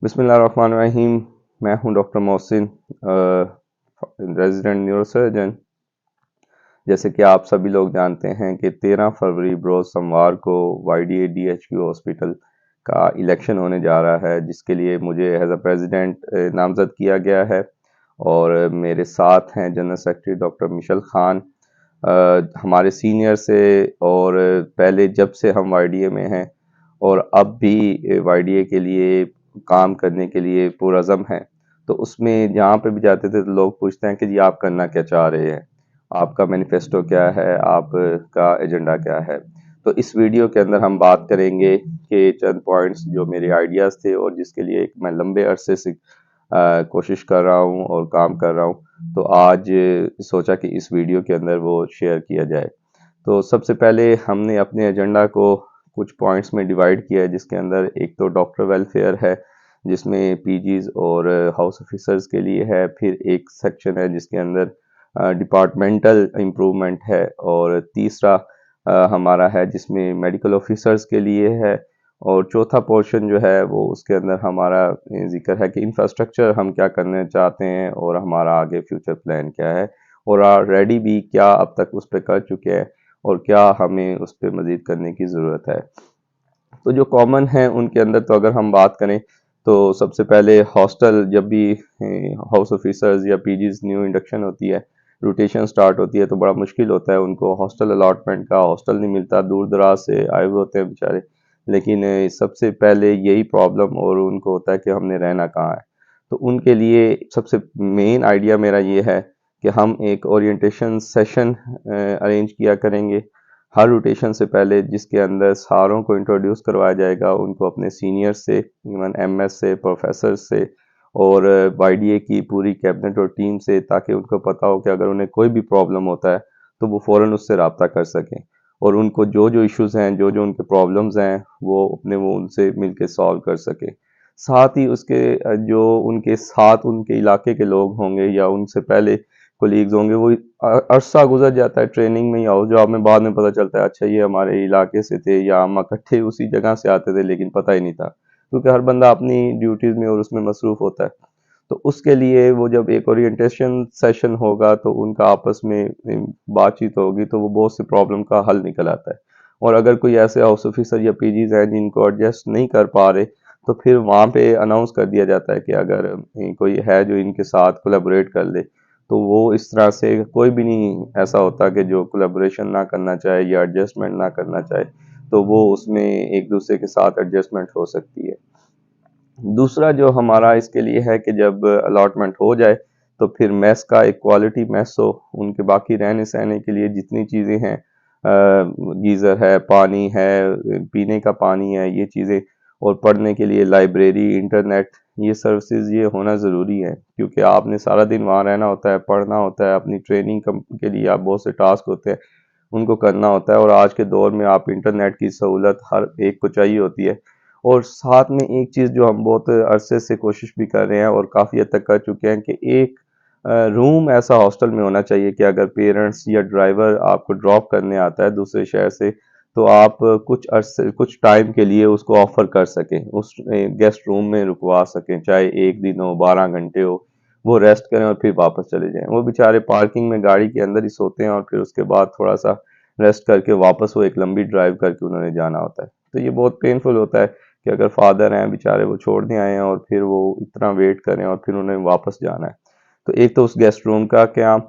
बिस्मिल्लाहिर्रहमानिर्रहीम। मैं हूं डॉक्टर मोहसिन, रेजिडेंट न्यूरोसर्जन। जैसे कि आप सभी लोग जानते हैं कि 13 फरवरी बरोज़ सोमवार को YDA DHQ हॉस्पिटल का इलेक्शन होने जा रहा है, जिसके लिए मुझे एज अ प्रेसिडेंट नामज़द किया गया है। और मेरे साथ हैं general secretary doctor Mitchell Khan, हमारे सीनियर से, और पहले जब से हम YDA में हैं और अब भी YDA के लिए काम करने के लिए पुरज़म हैं। तो उसमें जहाँ पे भी जाते थे तो लोग पूछते हैं कि जी आप करना क्या चाह रहे हैं, आपका मैनिफेस्टो क्या है, आपका एजेंडा क्या है। तो इस वीडियो के अंदर हम बात करेंगे कि चंद पॉइंट्स जो मेरे आइडियाज़ थे और जिसके लिए एक मैं लंबे अरसे से कोशिश कर रहा हूँ और काम कर रहा हूँ। तो आज सोचा कि इस वीडियो के अंदर वो शेयर किया जाए। तो सबसे पहले हमने अपने एजेंडा को कुछ पॉइंट्स में डिवाइड किया है, जिसके अंदर एक तो डॉक्टर वेलफेयर है, जिसमें पीजीज और हाउस ऑफिसर्स के लिए है। फिर एक सेक्शन है जिसके अंदर डिपार्टमेंटल इम्प्रूवमेंट है, और तीसरा हमारा है जिसमें मेडिकल ऑफिसर्स के लिए है। और चौथा पोर्शन जो है वो उसके अंदर हमारा जिक्र है कि इंफ्रास्ट्रक्चर हम क्या करना चाहते हैं और हमारा आगे फ्यूचर प्लान क्या है, और ऑलरेडी भी क्या अब तक उस पर कर चुके हैं और क्या हमें उस पर मज़ीद करने की ज़रूरत है। तो जो कॉमन है उनके अंदर तो अगर हम बात करें तो सबसे पहले हॉस्टल, जब भी हाउस ऑफिसर्स या पीजीज न्यू इंडक्शन होती है, रोटेशन स्टार्ट होती है, तो बड़ा मुश्किल होता है उनको हॉस्टल अलॉटमेंट का। हॉस्टल नहीं मिलता, दूर दराज से आए हुए होते हैं बेचारे। लेकिन सबसे पहले यही प्रॉब्लम और उनको होता है कि हमने रहना कहाँ है। तो उनके लिए सबसे मेन आइडिया मेरा ये है कि हम एक ओरिएंटेशन सेशन अरेंज किया करेंगे हर रोटेशन से पहले, जिसके अंदर सारों को इंट्रोड्यूस करवाया जाएगा, उनको अपने सीनियर से, इवन एमएस से, प्रोफेसर से, और वाईडीए की पूरी कैबिनेट और टीम से, ताकि उनको पता हो कि अगर उन्हें कोई भी प्रॉब्लम होता है तो वो फ़ौरन उससे रब्ता कर सकें, और उनको जो जो इश्यूज़ हैं, जो जो उनके प्रॉब्लम्स हैं, वो उनसे मिल के सॉल्व कर सकें। साथ ही उसके जो उनके साथ उनके इलाके के लोग होंगे या उनसे पहले कोलीग्स होंगे, वो अरसा गुजर जाता है ट्रेनिंग में या जॉब में, बाद में पता चलता है अच्छा ये हमारे इलाके से थे या हम इकट्ठे उसी जगह से आते थे, लेकिन पता ही नहीं था, क्योंकि हर बंदा अपनी ड्यूटीज में और उसमें मसरूफ होता है। तो उसके लिए वो जब एक ओरिएंटेशन सेशन होगा तो उनका आपस में बातचीत होगी, तो वो बहुत सी प्रॉब्लम का हल निकल आता है। और अगर कोई ऐसे हाउस ऑफिसर या पीजीज हैं जिनको एडजस्ट नहीं कर पा रहे, तो फिर वहाँ पे अनाउंस कर दिया जाता है कि अगर कोई है जो इनके साथ कोलैबोरेट कर ले, तो वो इस तरह से कोई भी नहीं ऐसा होता कि जो कोलैबोरेशन ना करना चाहे या एडजस्टमेंट ना करना चाहे, तो वो उसमें एक दूसरे के साथ एडजस्टमेंट हो सकती है। दूसरा जो हमारा इसके लिए है कि जब अलॉटमेंट हो जाए तो फिर मेस का एक क्वालिटी मेस हो, उनके बाकी रहने सहने के लिए जितनी चीज़ें हैं, गीज़र है, पानी है, पीने का पानी है, ये चीज़ें, और पढ़ने के लिए लाइब्रेरी, इंटरनेट, ये सर्विसेज ये होना ज़रूरी है, क्योंकि आपने सारा दिन वहाँ रहना होता है, पढ़ना होता है, अपनी ट्रेनिंग के लिए आप बहुत से टास्क होते हैं उनको करना होता है, और आज के दौर में आप इंटरनेट की सहूलत हर एक को चाहिए होती है। और साथ में एक चीज़ जो हम बहुत अरसे से कोशिश भी कर रहे हैं और काफ़ी हद तक कर चुके हैं कि एक रूम ऐसा हॉस्टल में होना चाहिए कि अगर पेरेंट्स या ड्राइवर आपको ड्रॉप करने आता है दूसरे शहर से, तो आप कुछ अरसे कुछ टाइम के लिए उसको ऑफ़र कर सकें, उस गेस्ट रूम में रुकवा सकें, चाहे 1 दिन हो, 12 घंटे हो, वो रेस्ट करें और फिर वापस चले जाएँ। वो बेचारे पार्किंग में गाड़ी के अंदर ही सोते हैं और फिर उसके बाद थोड़ा-सा रेस्ट करके वापस वो एक लंबी ड्राइव करके उन्होंने जाना होता है। तो ये बहुत पेनफुल होता है कि अगर फादर हैं बेचारे, वो छोड़ने आए हैं और फिर वो इतना वेट करें और फिर उन्हें वापस जाना है। तो एक तो उस गेस्ट रूम का क्या,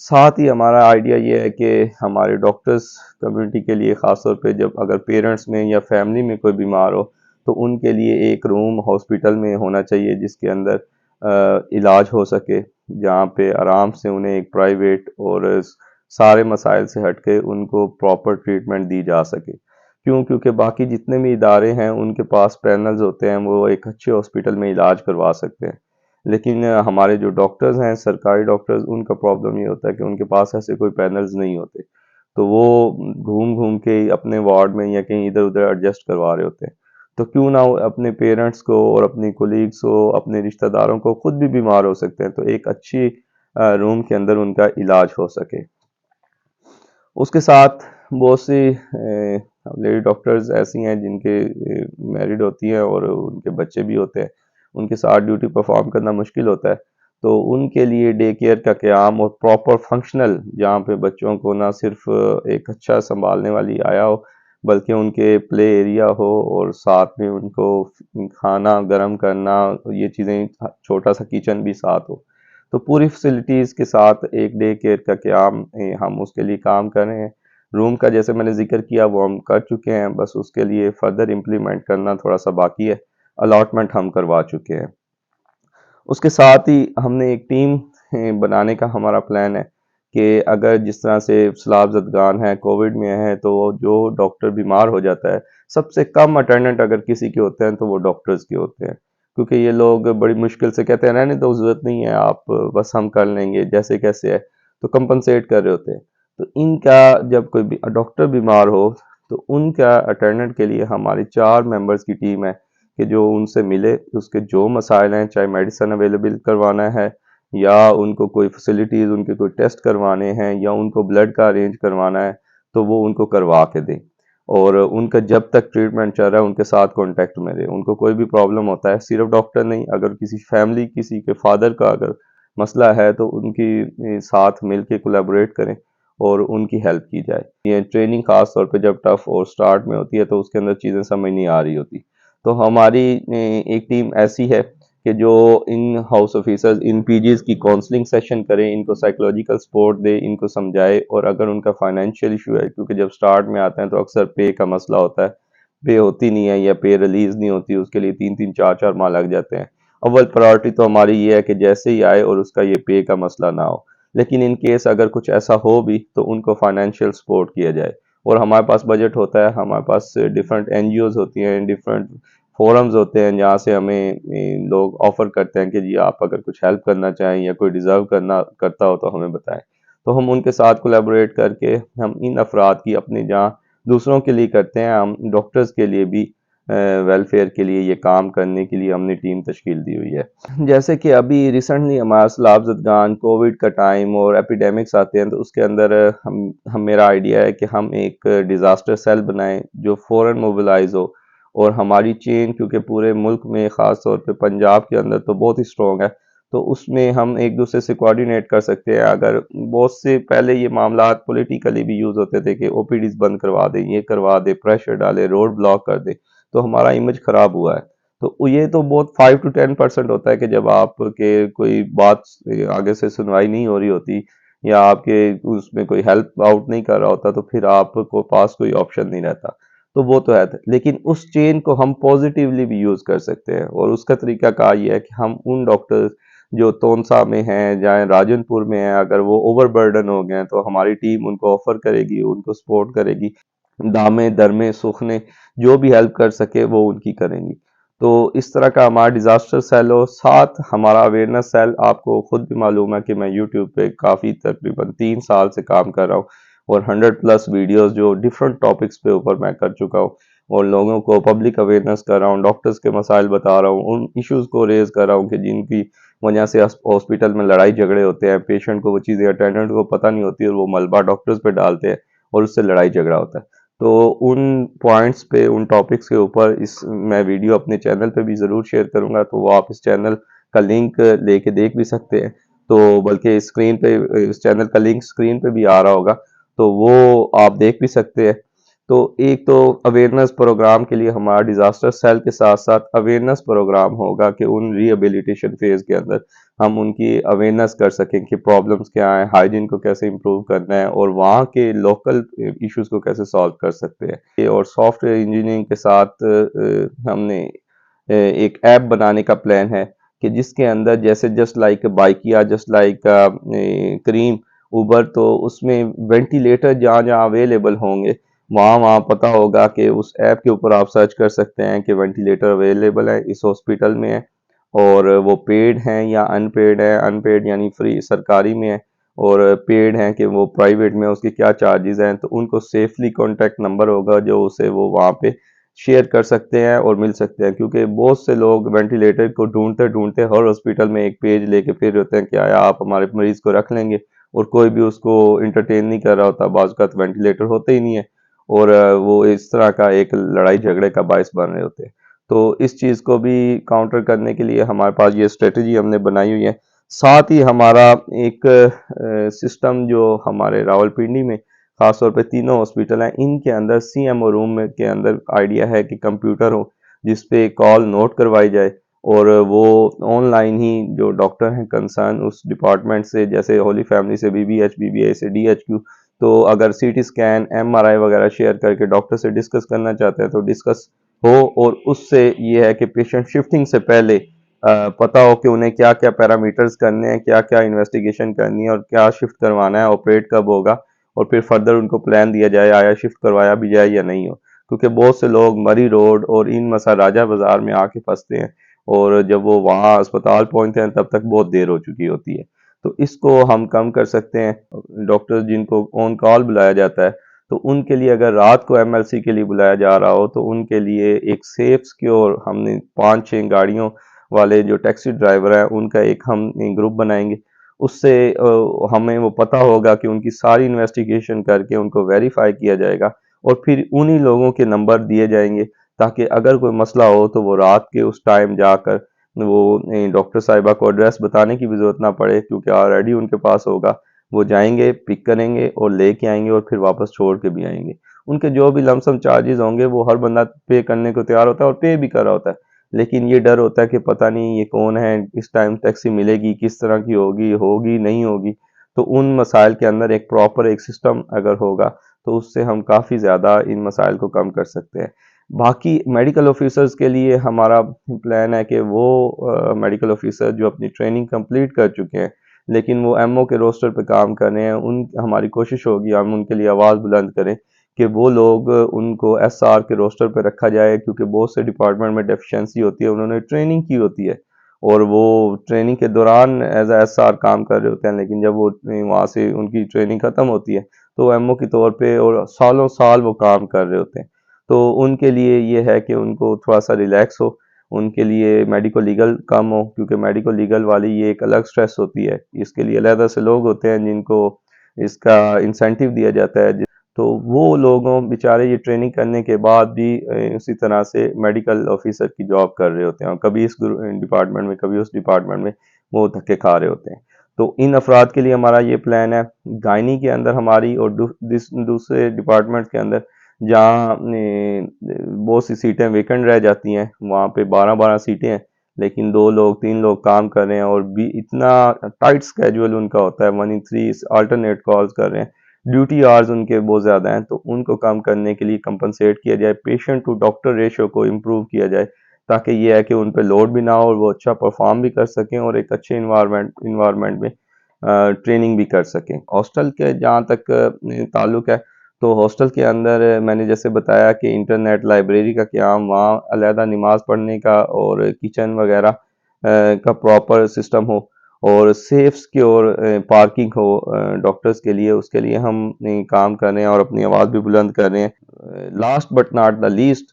साथ ही हमारा आइडिया ये है कि हमारे डॉक्टर्स कम्युनिटी के लिए ख़ास तौर पे जब अगर पेरेंट्स में या फैमिली में कोई बीमार हो, तो उनके लिए एक रूम हॉस्पिटल में होना चाहिए जिसके अंदर इलाज हो सके, जहाँ पे आराम से उन्हें एक प्राइवेट और सारे मसाइल से हट के उनको प्रॉपर ट्रीटमेंट दी जा सके। क्यों? क्योंकि बाकी जितने भी इदारे हैं उनके पास पैनल्स होते हैं, वो एक अच्छे हॉस्पिटल में इलाज करवा सकते हैं। लेकिन हमारे जो डॉक्टर्स हैं, सरकारी डॉक्टर्स, उनका प्रॉब्लम ये होता है कि उनके पास ऐसे कोई पैनल्स नहीं होते। तो वो घूम-घूम के अपने वार्ड में या कहीं इधर-उधर एडजस्ट करवा रहे होते हैं। तो क्यों ना वो अपने पेरेंट्स को और अपनी कोलीग्स को, अपने रिश्तेदारों को, खुद भी बीमार हो सकते हैं, तो एक अच्छी रूम के अंदर उनका इलाज हो सके। उसके साथ बहुत सी लेडी डॉक्टर्स ऐसी हैं जिनके मैरिड होती हैं और उनके बच्चे भी होते हैं। उनके साथ ड्यूटी परफॉर्म करना मुश्किल होता है। तो उनके लिए डे केयर का क़याम और प्रॉपर फंक्शनल, जहाँ पे बच्चों को ना सिर्फ एक अच्छा संभालने वाली आया हो, बल्कि उनके प्ले एरिया हो और साथ में उनको खाना गर्म करना, ये चीज़ें, छोटा सा किचन भी साथ हो। तो पूरी फैसिलिटीज़ के साथ एक डे केयर का क़याम हम उसके लिए काम कर रहे हैं। रूम का जैसे मैंने ज़िक्र किया वो हम कर चुके हैं, बस उसके लिए फर्दर इम्प्लीमेंट करना थोड़ा सा बाकी है। अलॉटमेंट हम करवा चुके हैं। उसके साथ ही हमने एक टीम बनाने का हमारा प्लान है कि अगर जिस तरह से सैलाब ज़दगान है, कोविड में है, तो जो डॉक्टर बीमार हो जाता है, सबसे कम अटेंडेंट अगर किसी के होते हैं तो वो डॉक्टर्स के होते हैं। क्योंकि ये लोग बड़ी मुश्किल से कहते हैं रहने दो, ज़रूरत नहीं है, आप बस हम कर लेंगे जैसे कैसे है, तो कंपनसेट कर रहे होते हैं। तो इनका जब कोई भी डॉक्टर बीमार हो तो उनका अटेंडेंट के लिए हमारी 4 मेंबर्स की टीम है कि जो उनसे मिले, उसके जो मसाइल हैं, चाहे मेडिसिन अवेलेबल करवाना है या उनको कोई फैसिलिटीज़, उनके कोई टेस्ट करवाने हैं या उनको ब्लड का अरेंज करवाना है, तो वो उनको करवा के दें। और उनका जब तक ट्रीटमेंट चल रहा है उनके साथ कॉन्टैक्ट में रहें। उनको कोई भी प्रॉब्लम होता है, सिर्फ डॉक्टर नहीं, अगर किसी फैमिली, किसी के फादर का अगर मसला है तो उनकी साथ मिल के कोलैबोरेट करें और उनकी हेल्प की जाए। ये ट्रेनिंग ख़ास तौर पे जब टफ़ और स्टार्ट में होती है तो उसके अंदर चीज़ें समझ नहीं आ रही होती। तो हमारी एक टीम ऐसी है कि जो इन हाउस ऑफिसर्स, इन पीजीज़ की काउंसलिंग सेशन करें, इनको साइकोलॉजिकल सपोर्ट दे, इनको समझाए। और अगर उनका फाइनेंशियल इशू है, क्योंकि जब स्टार्ट में आते हैं तो अक्सर पे का मसला होता है, पे होती नहीं है या पे रिलीज़ नहीं होती, उसके लिए 3-3 4-4 माह लग जाते हैं। अव्वल प्रायोरिटी तो हमारी ये है कि जैसे ही आए और उसका ये पे का मसला ना हो। लेकिन इन केस अगर कुछ ऐसा हो भी तो उनको फाइनेंशियल सपोर्ट किया जाए। और हमारे पास बजट होता है, हमारे पास डिफरेंट एनजीओज़ होती हैं, डिफरेंट फोरम्स होते हैं जहाँ से हमें लोग ऑफर करते हैं कि जी आप अगर कुछ हेल्प करना चाहें या कोई डिज़र्व करना करता हो तो हमें बताएं। तो हम उनके साथ कोलैबोरेट करके हम इन अफराद की, अपनी जहाँ दूसरों के लिए करते हैं, हम डॉक्टर्स के लिए भी वेलफेयर के लिए ये काम करने के लिए हमने टीम तश्कील दी हुई है। जैसे कि अभी रिसेंटली हमारा सैलाब ज़दगान, कोविड का टाइम और एपिडेमिक्स आते हैं, तो उसके अंदर हम मेरा आइडिया है कि हम एक डिज़ास्टर सेल बनाएं जो फ़ौरन मोबिलाइज हो। और हमारी चेन क्योंकि पूरे मुल्क में, ख़ास तौर पे पंजाब के अंदर तो बहुत ही स्ट्रॉन्ग है, तो उसमें हम एक दूसरे से कोऑर्डिनेट कर सकते हैं। अगर बहुत से पहले ये मामला पॉलिटिकली भी यूज़ होते थे कि ओपीडीज बंद करवा दें, ये करवा दें, प्रेशर डालें, रोड ब्लॉक कर दें, तो हमारा इमेज ख़राब हुआ है। तो ये तो बहुत 5 टू 10% होता है कि जब आपके कोई बात आगे से सुनवाई नहीं हो रही होती या आपके उसमें कोई हेल्प आउट नहीं कर रहा होता, तो फिर आपको पास कोई ऑप्शन नहीं रहता। तो वो तो है, लेकिन उस चेन को हम पॉजिटिवली भी यूज़ कर सकते हैं। और उसका तरीका कार ये है कि हम उन डॉक्टर्स जो तोनसा में हैं, चाहे राजनपुर में हैं, अगर वो ओवरबर्डन हो गए हैं तो हमारी टीम उनको ऑफर करेगी, उनको सपोर्ट करेगी। दामे दरमे सुखने जो भी हेल्प कर सके वो उनकी करेंगी। तो इस तरह का हमारा डिज़ास्टर सेल हो, साथ हमारा अवेयरनेस सेल। आपको खुद भी मालूम है कि मैं यूट्यूब पे काफ़ी तकरीबन 3 साल से काम कर रहा हूँ और 100 प्लस वीडियोस जो डिफरेंट टॉपिक्स पे ऊपर मैं कर चुका हूँ और लोगों को पब्लिक अवेयरनेस कर रहा हूँ, डॉक्टर्स के मसाइल बता रहा हूँ, उन इश्यूज़ को रेज़ कर रहा हूँ कि जिनकी वजह से हॉस्पिटल में लड़ाई झगड़े होते हैं, पेशेंट को वो चीज़ें, अटेंडेंट को पता नहीं होती और वो मलबा डॉक्टर्स पे डालते हैं और उससे लड़ाई झगड़ा होता है। तो उन पॉइंट्स पे, उन टॉपिक्स के ऊपर इस मैं वीडियो अपने चैनल पे भी ज़रूर शेयर करूँगा, तो वो आप इस चैनल का लिंक लेके देख भी सकते हैं। तो बल्कि स्क्रीन पे इस चैनल का लिंक स्क्रीन पे भी आ रहा होगा, तो वो आप देख भी सकते हैं। तो एक तो अवेयरनेस प्रोग्राम के लिए हमारा डिज़ास्टर सेल के साथ-साथ अवेयरनेस प्रोग्राम होगा कि उन रिहैबिलिटेशन फेज़ के अंदर हम उनकी अवेयरनेस कर सकें कि प्रॉब्लम्स क्या हैं, हाइजीन को कैसे इम्प्रूव करना है और वहाँ के लोकल इश्यूज़ को कैसे सॉल्व कर सकते हैं। और सॉफ्टवेयर इंजीनियरिंग के साथ हमने एक ऐप बनाने का प्लान है कि जिसके अंदर जैसे just like Bykea, just like Careem, Uber, तो उसमें वेंटिलेटर जहाँ-जहाँ अवेलेबल होंगे, वहाँ-वहाँ पता होगा कि उस ऐप के ऊपर आप सर्च कर सकते हैं कि वेंटिलेटर अवेलेबल है, इस हॉस्पिटल में है और वो पेड हैं या अनपेड है। अनपेड यानी फ्री सरकारी में है और पेड हैं कि वो प्राइवेट में, उसके क्या चार्जेज़ हैं। तो उनको सेफली कॉन्टैक्ट नंबर होगा जो उसे वो वहाँ पे शेयर कर सकते हैं और मिल सकते हैं। क्योंकि बहुत से लोग वेंटिलेटर को ढूँढते-ढूँढते हर हॉस्पिटल में एक पेज लेके फिर होते हैं कि आया आप हमारे मरीज़ को रख लेंगे, और कोई भी उसको एंटरटेन नहीं कर रहा होता। बाज़ औक़ात वेंटिलेटर होते ही नहीं है और वो इस तरह का एक लड़ाई झगड़े का बायस बन रहे होते हैं। तो इस चीज़ को भी काउंटर करने के लिए हमारे पास ये स्ट्रेटजी हमने बनाई हुई है। साथ ही हमारा एक सिस्टम जो हमारे रावलपिंडी में ख़ास तौर पे तीनों हॉस्पिटल हैं, इनके अंदर सीएमओ रूम में के अंदर आइडिया है कि कंप्यूटर हो जिस पे कॉल नोट करवाई जाए और वो ऑनलाइन ही जो डॉक्टर हैं कंसर्न उस डिपार्टमेंट से, जैसे होली फैमिली से बीबीएच, बीबीआई से डीएचक्यू, तो अगर सीटी स्कैन, एमआरआई वगैरह शेयर करके डॉक्टर से डिस्कस करना चाहते हैं तो डिस्कस हो, और उससे ये है कि पेशेंट शिफ्टिंग से पहले पता हो कि उन्हें क्या क्या पैरामीटर्स करने हैं, क्या क्या इन्वेस्टिगेशन करनी है और क्या शिफ्ट करवाना है, ऑपरेट कब होगा, और फिर फर्दर उनको प्लान दिया जाए आया शिफ्ट करवाया भी जाए या नहीं हो। क्योंकि बहुत से लोग मरी रोड और इन मसा राजा बाजार में आके फंसते हैं और जब वो वहाँ अस्पताल पहुंचते हैं तब तक बहुत देर हो चुकी होती है। तो इसको हम कम कर सकते हैं। डॉक्टर जिनको ऑन कॉल बुलाया जाता है तो उनके लिए अगर रात को एमएलसी के लिए बुलाया जा रहा हो तो उनके लिए एक सेफ सिक्योर हमने 5-6 गाड़ियों वाले जो टैक्सी ड्राइवर हैं उनका एक हम ग्रुप बनाएंगे। उससे हमें वो पता होगा कि उनकी सारी इन्वेस्टिगेशन करके उनको वेरीफाई किया जाएगा और फिर उन्हीं लोगों के नंबर दिए जाएंगे ताकि अगर कोई मसला हो तो वो रात के उस टाइम जाकर वो डॉक्टर साहिबा को एड्रेस बताने की भी जरूरत ना पड़े क्योंकि ऑलरेडी उनके पास होगा। वो जाएंगे, पिक करेंगे और लेके आएंगे और फिर वापस छोड़ के भी आएंगे। उनके जो भी लमसम चार्जेस होंगे वो हर बंदा पे करने को तैयार होता है और पे भी कर रहा होता है, लेकिन ये डर होता है कि पता नहीं ये कौन है, इस टाइम टैक्सी मिलेगी, किस तरह की होगी, होगी नहीं होगी। तो उन मसाइल के अंदर एक प्रॉपर एक सिस्टम अगर होगा तो उससे हम काफ़ी ज़्यादा इन मसाइल को कम कर सकते हैं। बाकी मेडिकल ऑफिसर्स के लिए हमारा प्लान है कि वो मेडिकल ऑफिसर जो अपनी ट्रेनिंग कंप्लीट कर चुके हैं लेकिन वो एमओ के रोस्टर पे काम कर रहे हैं, उन हमारी कोशिश होगी हम उनके लिए आवाज़ बुलंद करें कि वो लोग उनको एसआर के रोस्टर पे रखा जाए क्योंकि बहुत से डिपार्टमेंट में डेफिशिएंसी होती है, उन्होंने ट्रेनिंग की होती है और वो ट्रेनिंग के दौरान एज एसआर काम कर रहे होते हैं, लेकिन जब वो वहाँ से उनकी ट्रेनिंग ख़त्म होती है तो एमओ के तौर पे और सालों साल वो काम कर रहे होते हैं। तो उनके लिए ये है कि उनको थोड़ा सा रिलैक्स हो, उनके लिए मेडिको लीगल कम हो क्योंकि मेडिको लीगल वाली ये एक अलग स्ट्रेस होती है। इसके लिए अलग से लोग होते हैं जिनको इसका इंसेंटिव दिया जाता है। तो वो लोगों बेचारे ये ट्रेनिंग करने के बाद भी उसी तरह से मेडिकल ऑफिसर की जॉब कर रहे होते हैं और कभी इस डिपार्टमेंट में कभी उस डिपार्टमेंट में वो धक्के खा रहे होते हैं। तो इन अफराद के लिए हमारा ये प्लान है। गायनी के अंदर हमारी और दूसरे डिपार्टमेंट के अंदर जहाँ बहुत सी सीटें वेकेंट रह जाती हैं वहाँ पे 12-12 सीटें हैं लेकिन 2 लोग 3 लोग काम कर रहे हैं और भी इतना टाइट स्केड्यूल उनका होता है, 1 इन 3 अल्टरनेट कॉल्स कर रहे हैं, ड्यूटी आवर्स उनके बहुत ज़्यादा हैं। तो उनको कम करने के लिए कंपनसेट किया जाए, पेशेंट टू डॉक्टर रेशियो को इम्प्रूव किया जाए ताकि ये है कि उन पे लोड भी ना हो और वो अच्छा परफॉर्म भी कर सकें और एक अच्छे इन्वायरमेंट में ट्रेनिंग भी कर सकें। हॉस्टल के जहाँ तक ताल्लुक है तो हॉस्टल के अंदर मैंने जैसे बताया कि इंटरनेट लाइब्रेरी का क़याम, वहाँ अलहदा नमाज़ पढ़ने का और किचन वगैरह का प्रॉपर सिस्टम हो और सेफ सिक्योर पार्किंग हो डॉक्टर्स के लिए, उसके लिए हम काम कर रहे हैं और अपनी आवाज़ भी बुलंद कर रहे हैं। Last but not the least,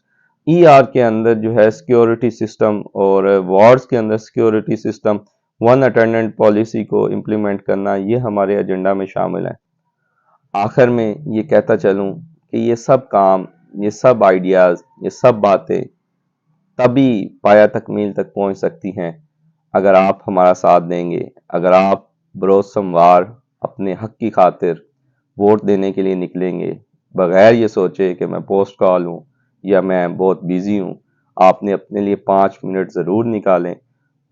ER के अंदर जो है सिक्योरिटी सिस्टम और वार्ड्स के अंदर security system, one attendant policy को इम्प्लीमेंट करना, ये हमारे एजेंडा में शामिल है। आखिर में ये कहता चलूं कि ये सब काम, ये सब आइडियाज़, ये सब बातें तभी पाया तकमील तक पहुंच सकती हैं अगर आप हमारा साथ देंगे, अगर आप बरोज़ सोमवार अपने हक की खातिर वोट देने के लिए निकलेंगे बगैर ये सोचे कि मैं पोस्ट कॉल हूँ या मैं बहुत बिजी हूँ। आपने अपने लिए 5 मिनट ज़रूर निकालें,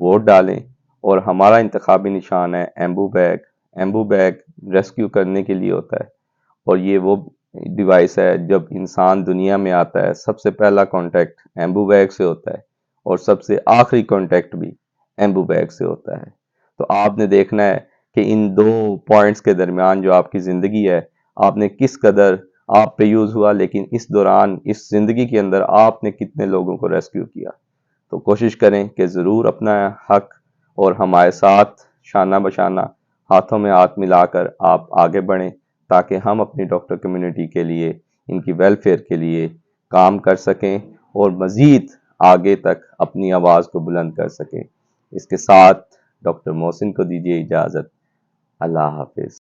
वोट डालें और हमारा इंतखाबी निशान है Anbu bag. Anbu bag rescue करने के लिए होता है और ये वो डिवाइस है जब इंसान दुनिया में आता है सबसे पहला कांटेक्ट एम्बू बैग से होता है और सबसे आखिरी कांटेक्ट भी एम्बू बैग से होता है। तो आपने देखना है कि इन 2 पॉइंट्स के दरमियान जो आपकी ज़िंदगी है, आपने किस कदर आप पे यूज़ हुआ, लेकिन इस दौरान इस ज़िंदगी के अंदर आपने कितने लोगों को रेस्क्यू किया। तो कोशिश करें कि ज़रूर अपना हक और हमारे साथ शाना बशाना हाथों में हाथ मिलाकर आप आगे बढ़ें ताकि हम अपनी डॉक्टर कम्युनिटी के लिए, इनकी वेलफेयर के लिए काम कर सकें और मज़ीद आगे तक अपनी आवाज़ को बुलंद कर सकें। इसके साथ डॉक्टर मोहसिन को दीजिए इजाज़त। अल्लाह हाफ़िज़।